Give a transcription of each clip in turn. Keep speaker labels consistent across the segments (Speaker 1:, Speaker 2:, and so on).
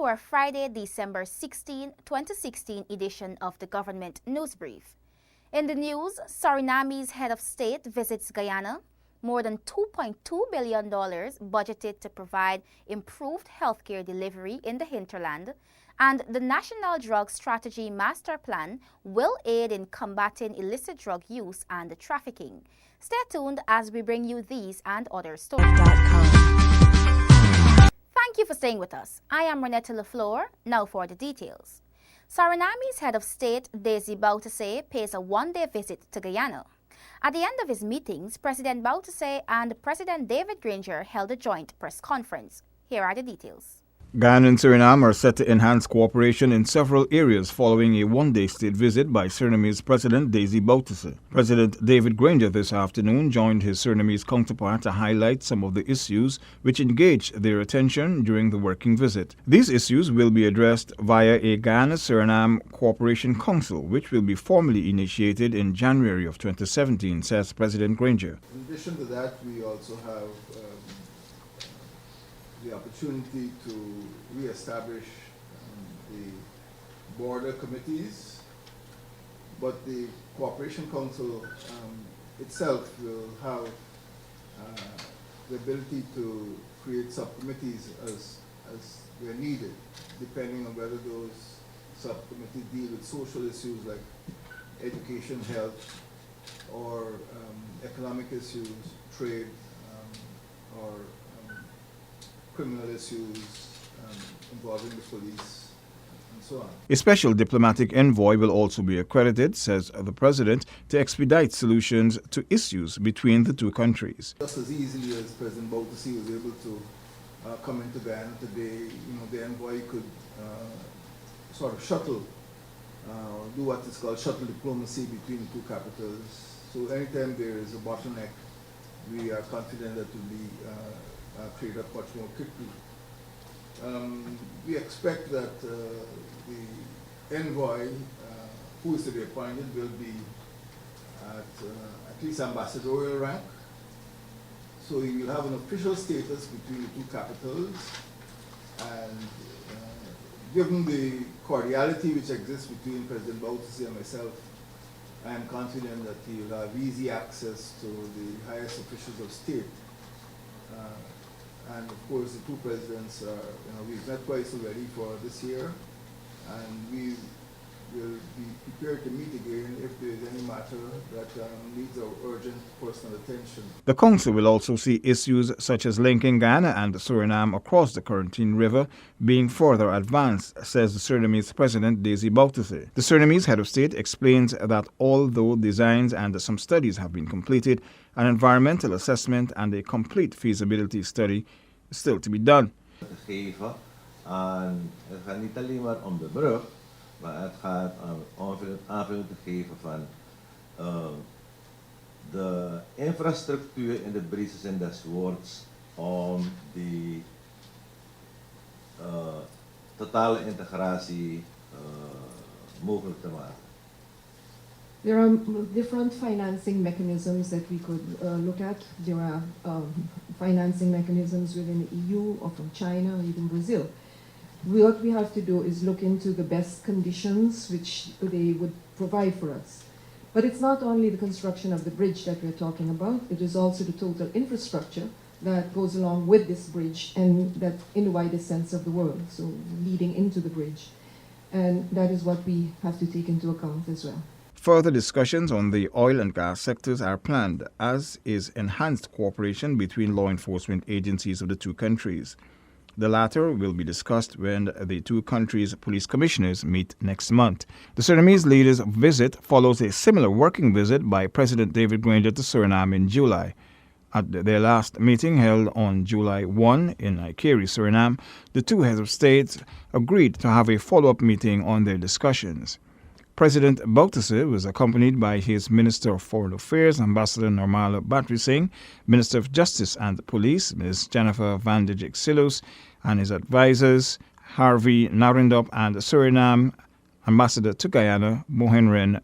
Speaker 1: to our Friday, December 16, 2016 edition of the Government News Brief. In the news, Suriname's head of state visits Guyana, more than $2.2 billion budgeted to provide improved healthcare delivery in the hinterland, and the National Drug Strategy Master Plan will aid in combating illicit drug use and trafficking. Stay tuned as we bring you these and other stories. Thank you for staying with us. I am Ranetta Fleur. Now for the details. Suriname's head of state, Daisy Bouterse, pays a one-day visit to Guyana. At the end of his meetings, President Bouterse and President David Granger held a joint press conference. Here are the details.
Speaker 2: Guyana and Suriname are set to enhance cooperation in several areas following a one-day state visit by Suriname's President Daisy Bouterse. President David Granger this afternoon joined his Surinamese counterpart to highlight some of the issues which engaged their attention during the working visit. These issues will be addressed via a Guyana-Suriname Cooperation Council, which will be formally initiated in January of 2017, says President Granger.
Speaker 3: In addition to that, we also have the opportunity to re-establish the border committees, but the Cooperation Council itself will have the ability to create subcommittees as they're needed, depending on whether those subcommittees deal with social issues like education, health, or economic issues, trade, or criminal issues involving the police, and so on.
Speaker 2: A special diplomatic envoy will also be accredited, says the President, to expedite solutions to issues between the two countries.
Speaker 3: Just as easily as President Bouterse was able to come into Guyana today, the envoy could sort of shuttle, do what is called shuttle diplomacy between the two capitals. So anytime there is a bottleneck, we are confident that will be cleared up much more quickly. We expect that the envoy, who is to be appointed, will be at least ambassadorial rank. So he will have an official status between the two capitals, and given the cordiality which exists between President Bouterse and myself, I am confident that he will have easy access to the highest officials of state. And of course, the two presidents are, we've met twice already for this year, and we will be prepared to meet again if there is any matter that needs our urgent personal attention.
Speaker 2: The Council will also see issues such as linking Guyana and Suriname across the Corentyne River being further advanced, says the Surinamese President Daisy Bouterse. The Surinamese head of state explains that although designs and some studies have been completed, an environmental assessment and a complete feasibility study is still to be done.
Speaker 4: Het gaat niet alleen maar om de brug, maar het gaat om aanvulling te geven van de infrastructuur in de breedste zin des woords om die totale integratie mogelijk te maken.
Speaker 5: There are different financing mechanisms that we could look at. There are financing mechanisms within the EU or from China or even Brazil. What we have to do is look into the best conditions which they would provide for us. But it's not only the construction of the bridge that we're talking about, it is also the total infrastructure that goes along with this bridge, and that in the widest sense of the word, so leading into the bridge. And that is what we have to take into account as well.
Speaker 2: Further discussions on the oil and gas sectors are planned, as is enhanced cooperation between law enforcement agencies of the two countries. The latter will be discussed when the two countries' police commissioners meet next month. The Surinamese leaders' visit follows a similar working visit by President David Granger to Suriname in July. At their last meeting held on July 1 in Ikeri, Suriname, the two heads of state agreed to have a follow-up meeting on their discussions. President Bouterse was accompanied by his Minister of Foreign Affairs, Ambassador Normal Batrising, Minister of Justice and Police, Ms. Jennifer Van de Jik-Silus, and his advisors, Harvey Narendop, and Suriname Ambassador to Guyana, Mohenren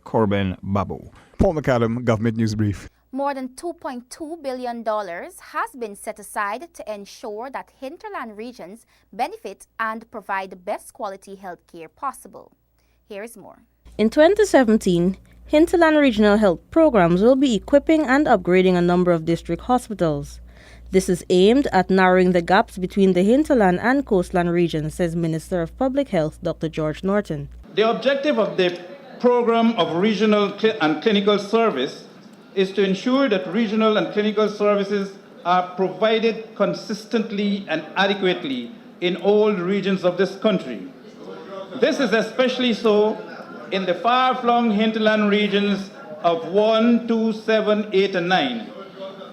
Speaker 2: Corben Babu.
Speaker 6: Paul McAdam, Government News Brief.
Speaker 1: More than $2.2 billion has been set aside to ensure that hinterland regions benefit and provide the best quality health care possible. Here is more.
Speaker 6: In 2017, hinterland regional health programs will be equipping and upgrading a number of district hospitals. This is aimed at narrowing the gaps between the hinterland and coastland regions, says Minister of Public Health, Dr. George Norton.
Speaker 7: The objective of the program of regional and clinical service is to ensure that regional and clinical services are provided consistently and adequately in all regions of this country. This is especially so in the far-flung hinterland regions of 1, 2, 7, 8, and 9.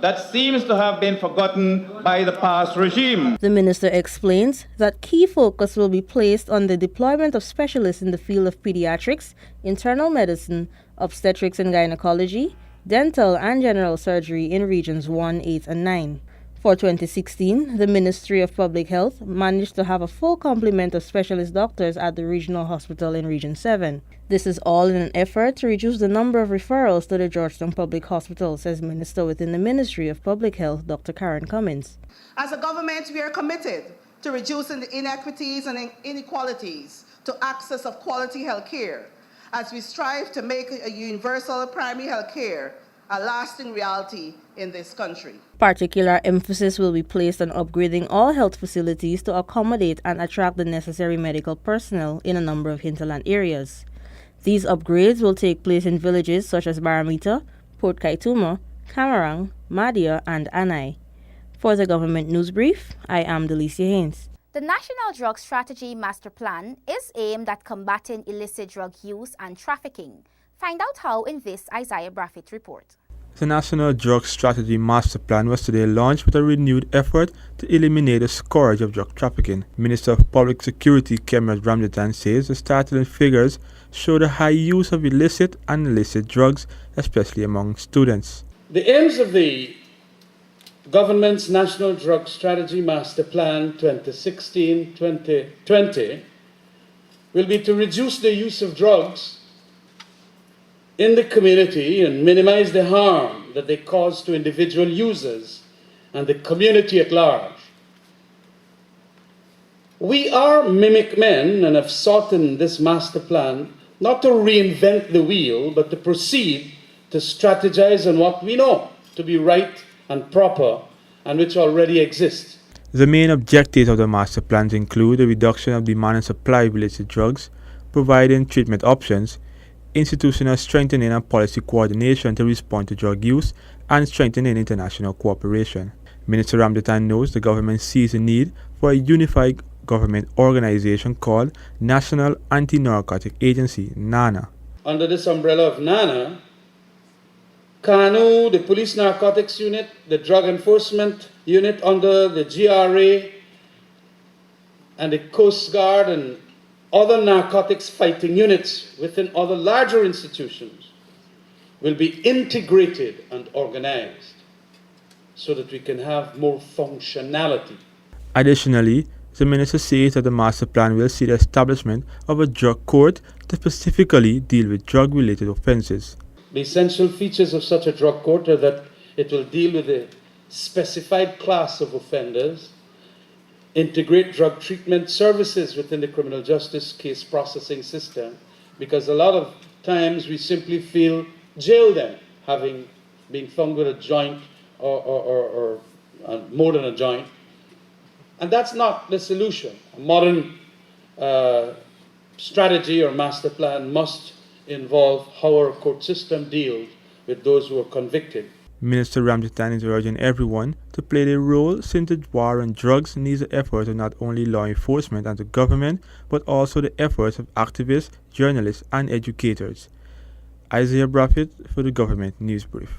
Speaker 7: That seems to have been forgotten by the past regime.
Speaker 6: The minister explains that key focus will be placed on the deployment of specialists in the field of pediatrics, internal medicine, obstetrics and gynecology, dental and general surgery in regions 1, 8, and 9. For 2016, the Ministry of Public Health managed to have a full complement of specialist doctors at the regional hospital in Region 7. This is all in an effort to reduce the number of referrals to the Georgetown Public Hospital, says Minister within the Ministry of Public Health, Dr. Karen Cummings.
Speaker 8: As a government, we are committed to reducing the inequities and inequalities to access of quality health care, as we strive to make a universal primary health care a lasting reality in this country.
Speaker 6: Particular emphasis will be placed on upgrading all health facilities to accommodate and attract the necessary medical personnel in a number of hinterland areas. These upgrades will take place in villages such as Baramita, Port Kaituma, Khemraj, Madia, and Anai. For the Government News Brief, I am Delicia Haynes.
Speaker 1: The National Drug Strategy Master Plan is aimed at combating illicit drug use and trafficking. Find out how in this Isaiah Braithwaite report.
Speaker 9: The National Drug Strategy Master Plan was today launched with a renewed effort to eliminate the scourge of drug trafficking. Minister of Public Security Khemraj Ramjattan says the startling figures show the high use of illicit and illicit drugs, especially among students.
Speaker 10: The aims of the government's National Drug Strategy Master Plan 2016-2020 will be to reduce the use of drugs in the community and minimize the harm that they cause to individual users and the community at large. We are mimic men and have sought in this master plan not to reinvent the wheel, but to proceed to strategize on what we know to be right and proper and which already exists.
Speaker 9: The main objectives of the master plans include the reduction of demand and supply of illicit drugs, providing treatment options, institutional strengthening and policy coordination to respond to drug use, and strengthening international cooperation. Minister Ramjattan knows the government sees the need for a unified government organization called National Anti-Narcotic Agency, NANA.
Speaker 10: Under this umbrella of NANA, KANU, the Police Narcotics Unit, the Drug Enforcement Unit under the GRA, and the Coast Guard and other narcotics fighting units within other larger institutions will be integrated and organized so that we can have more functionality.
Speaker 9: Additionally, the minister says that the master plan will see the establishment of a drug court to specifically deal with drug-related offenses.
Speaker 10: The essential features of such a drug court are that it will deal with a specified class of offenders, integrate drug treatment services within the criminal justice case processing system, because a lot of times we simply feel jail them, having been found with a joint or more than a joint. And that's not the solution. A modern strategy or master plan must involve how our court system deals with those who are convicted.
Speaker 9: Minister Ramjattan is urging everyone to play their role since the war on drugs needs the efforts of not only law enforcement and the government, but also the efforts of activists, journalists, and educators. Isaiah Braithwaite for the Government News Brief.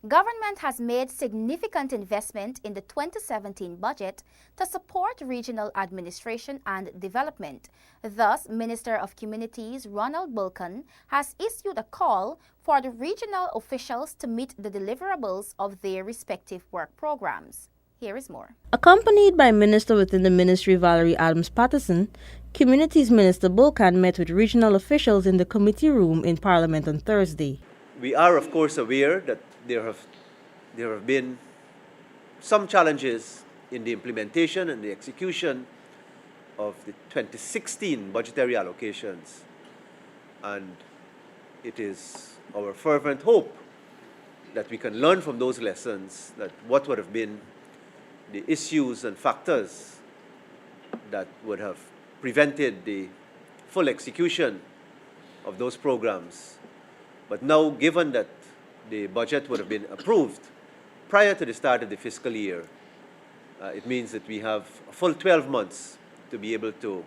Speaker 1: Government has made significant investment in the 2017 budget to support regional administration and development. Thus, Minister of Communities Ronald Bulkan has issued a call for the regional officials to meet the deliverables of their respective work programs. Here is more.
Speaker 6: Accompanied by Minister within the Ministry Valerie Adams-Patterson, Communities Minister Bulkan met with regional officials in the committee room in Parliament on Thursday.
Speaker 11: We are, of course, aware that there have there have been some challenges in the implementation and the execution of the 2016 budgetary allocations. And it is our fervent hope that we can learn from those lessons, that what would have been the issues and factors that would have prevented the full execution of those programs. But now, given that the budget would have been approved prior to the start of the fiscal year, it means that we have a full 12 months to be able to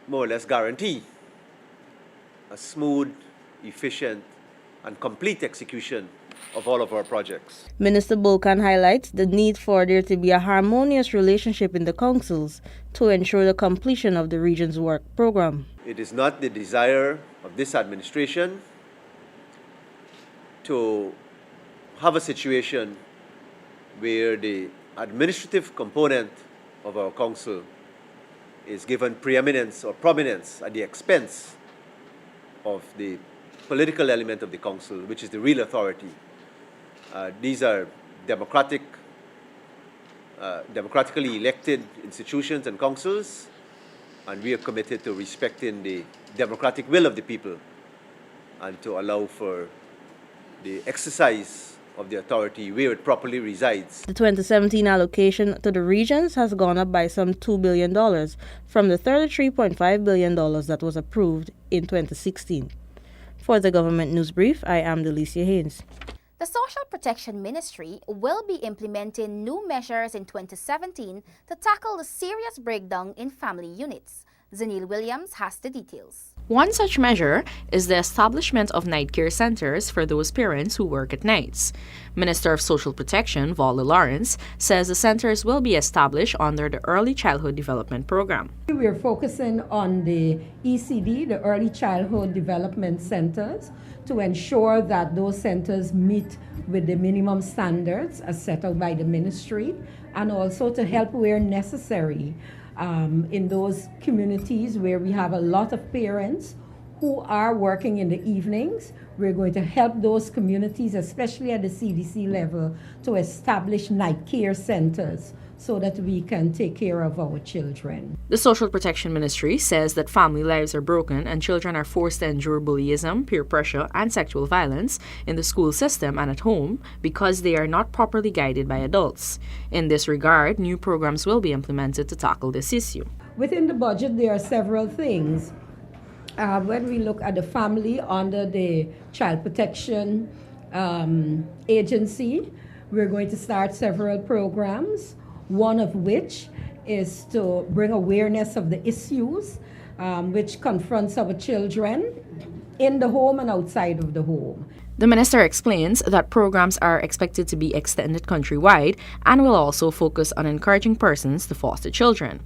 Speaker 11: more or less guarantee a smooth, efficient, and complete execution of all of our projects.
Speaker 6: Minister Bulkan highlights the need for there to be a harmonious relationship in the councils to ensure the completion of the region's work program.
Speaker 11: It is not the desire of this administration to have a situation where the administrative component of our council is given preeminence or prominence at the expense of the political element of the council, which is the real authority. These are democratically elected institutions and councils, and we are committed to respecting the democratic will of the people and to allow for the exercise of the authority where it properly resides.
Speaker 6: The 2017 allocation to the regions has gone up by some $2 billion from the $33.5 billion that was approved in 2016. For the Government News Brief, I am Delicia Haynes.
Speaker 1: The Social Protection Ministry will be implementing new measures in 2017 to tackle the serious breakdown in family units. Hastings-Williams has the details.
Speaker 12: One such measure is the establishment of night care centers for those parents who work at nights. Minister of Social Protection, Volda, says the centers will be established under the Early Childhood Development Program.
Speaker 5: We are focusing on the ECD, the Early Childhood Development Centers, to ensure that those centers meet with the minimum standards as set out by the ministry, and also to help where necessary in those communities where we have a lot of parents who are working in the evenings. We're going to help those communities, especially at the CDC level, to establish night care centers so that we can take care of our children.
Speaker 12: The Social Protection Ministry says that family lives are broken and children are forced to endure bullyism, peer pressure, and sexual violence in the school system and at home because they are not properly guided by adults. In this regard, new programs will be implemented to tackle this issue.
Speaker 5: Within the budget, there are several things. When we look at the family under the Child Protection Agency, we're going to start several programs, one of which is to bring awareness of the issues which confronts our children in the home and outside of the home.
Speaker 12: The minister explains that programs are expected to be extended countrywide and will also focus on encouraging persons to foster children.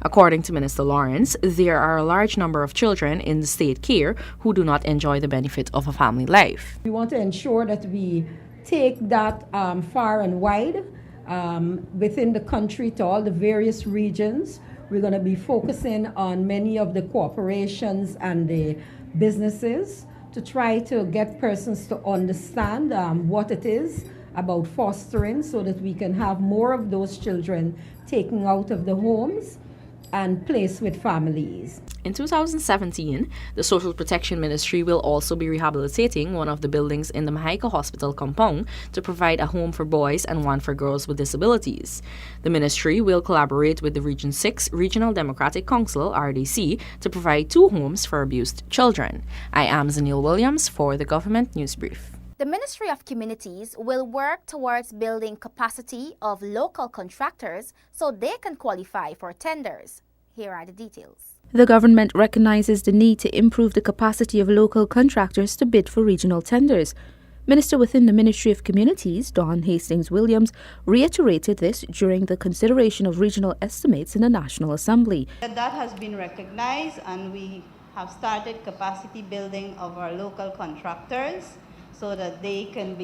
Speaker 12: According to Minister Lawrence, there are a large number of children in the state care who do not enjoy the benefit of a family life.
Speaker 5: We want to ensure that we take that far and wide within the country to all the various regions. We're going to be focusing on many of the corporations and the businesses to try to get persons to understand what it is about fostering so that we can have more of those children taken out of the homes and placed with families.
Speaker 12: In 2017, the Social Protection Ministry will also be rehabilitating one of the buildings in the Mahaica Hospital compound to provide a home for boys and one for girls with disabilities. The ministry will collaborate with the Region 6 Regional Democratic Council, RDC, to provide 2 homes for abused children. I am Hastings-Williams for the Government News Brief.
Speaker 1: The Ministry of Communities will work towards building capacity of local contractors so they can qualify for tenders. Here are the details.
Speaker 13: The government recognizes the need to improve the capacity of local contractors to bid for regional tenders. Minister within the Ministry of Communities, Don Hastings-Williams, reiterated this during the consideration of regional estimates in the National Assembly.
Speaker 14: That has been recognized, and we have started capacity building of our local contractors so that they can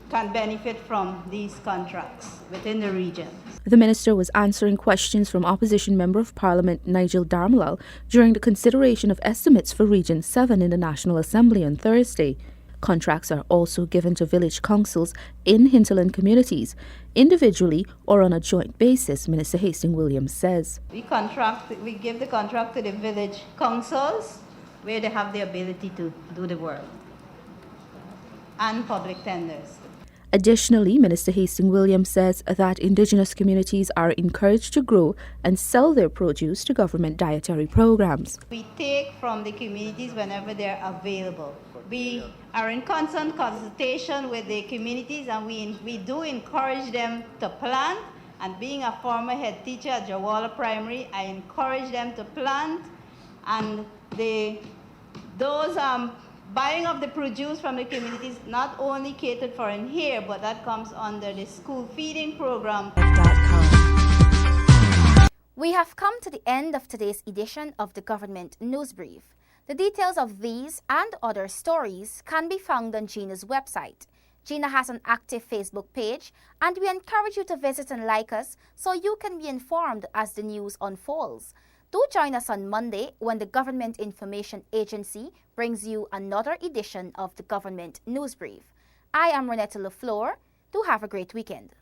Speaker 14: benefit from these contracts within the regions.
Speaker 13: The minister was answering questions from opposition Member of Parliament Nigel Darmalal during the consideration of estimates for Region 7 in the National Assembly on Thursday. Contracts are also given to village councils in hinterland communities, individually or on a joint basis, Minister Hastings-Williams says.
Speaker 14: We give the contract to the village councils where they have the ability to do the work, and public tenders.
Speaker 13: Additionally, Minister Hastings-Williams says that Indigenous communities are encouraged to grow and sell their produce to government dietary programs.
Speaker 14: We take from the communities whenever they're available. We are in constant consultation with the communities, and we do encourage them to plant. And being a former head teacher at Jawala Primary, I encourage them to plant. And those buying of the produce from the communities not only catered for in here, but that comes under the school feeding program.
Speaker 1: We have come to the end of today's edition of the Government News Brief. The details of these and other stories can be found on GINA's website. GINA has an active Facebook page, and we encourage you to visit and like us so you can be informed as the news unfolds. Do join us on Monday when the Government Information Agency brings you another edition of the Government News Brief. I am Ranetta Fleur. Do have a great weekend.